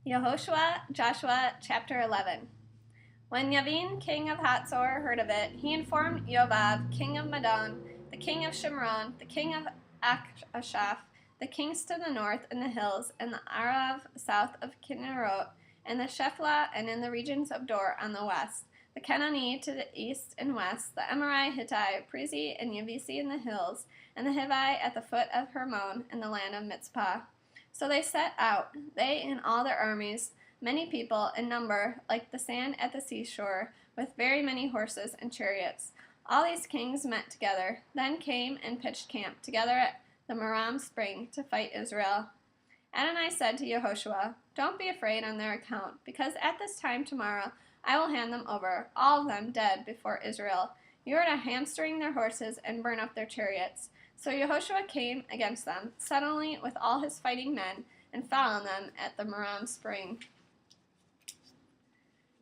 Yehoshua, Joshua, chapter 11. When Yavin, king of Hatzor, heard of it, he informed Yobab, king of Madon, the king of Shimron, the king of Akshaph, the kings to the north in the hills, and the Arav south of Kinnerot, and the Shephelah, and in the regions of Dor on the west, the Canaanite to the east and west, the Amorite, Hittite, Perizi, and Yebusite in the hills, and the Hivite at the foot of Hermon in the land of Mitzpah. So they set out, they and all their armies, many people in number, like the sand at the seashore, with very many horses and chariots. All these kings met together, then came and pitched camp together at the Merom spring to fight Israel. Adonai said to Yehoshua, "Don't be afraid on their account, because at this time tomorrow I will hand them over, all of them dead before Israel. You are to hamstring their horses and burn up their chariots." So Yehoshua came against them, suddenly with all his fighting men, and fell on them at the Merom spring.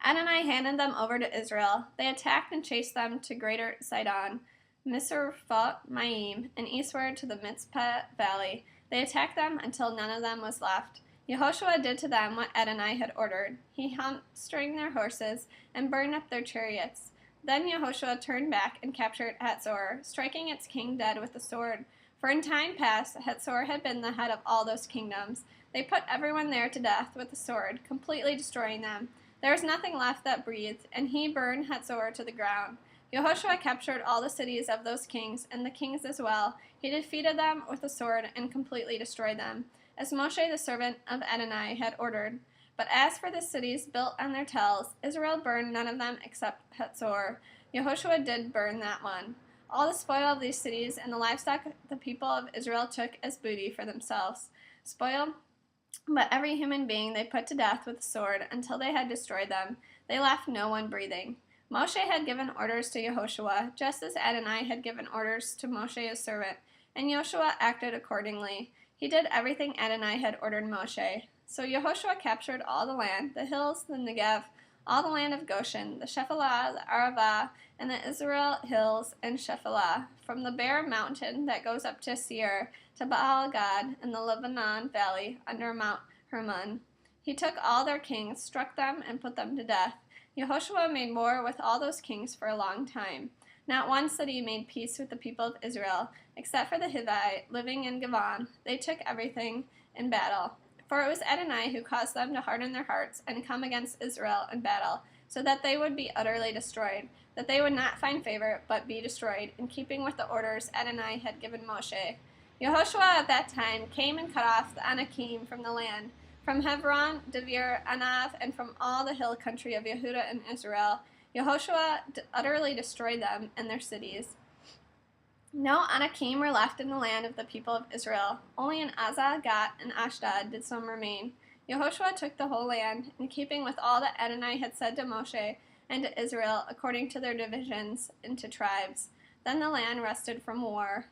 Adonai handed them over to Israel. They attacked and chased them to Greater Sidon, Misrephoth Maim, and eastward to the Mitzpeh valley. They attacked them until none of them was left. Yehoshua did to them what Adonai had ordered. He hamstringed their horses and burned up their chariots. Then Yehoshua turned back and captured Hatzor, striking its king dead with the sword. For in time past, Hatzor had been the head of all those kingdoms. They put everyone there to death with the sword, completely destroying them. There was nothing left that breathed, and he burned Hatzor to the ground. Yehoshua captured all the cities of those kings, and the kings as well. He defeated them with the sword and completely destroyed them, as Moshe the servant of Adonai had ordered. But as for the cities built on their tells, Israel burned none of them except Hatzor. Yehoshua did burn that one. All the spoil of these cities and the livestock the people of Israel took as booty for themselves. Spoil, but every human being they put to death with the sword until they had destroyed them. They left no one breathing. Moshe had given orders to Yehoshua, just as Adonai had given orders to Moshe his servant, and Yehoshua acted accordingly. He did everything Adonai had ordered Moshe. So Yehoshua captured all the land, the hills, the Negev, all the land of Goshen, the Shephelah, the Arava, and the Israel hills and Shephelah, from the bare mountain that goes up to Seir, to Baal-Gad, and the Lebanon valley under Mount Hermon. He took all their kings, struck them, and put them to death. Yehoshua made war with all those kings for a long time. Not one city made peace with the people of Israel, except for the Hivite living in Givon. They took everything in battle. For it was Adonai who caused them to harden their hearts and come against Israel in battle, so that they would be utterly destroyed, that they would not find favor, but be destroyed, in keeping with the orders Adonai had given Moshe. Yehoshua at that time came and cut off the Anakim from the land, from Hebron, Devir, Anav, and from all the hill country of Yehudah and Israel. Yehoshua utterly destroyed them and their cities. No Anakim were left in the land of the people of Israel. Only in Azah, Gat, and Ashdod did some remain. Yehoshua took the whole land, in keeping with all that Adonai had said to Moshe and to Israel, according to their divisions into tribes. Then the land rested from war.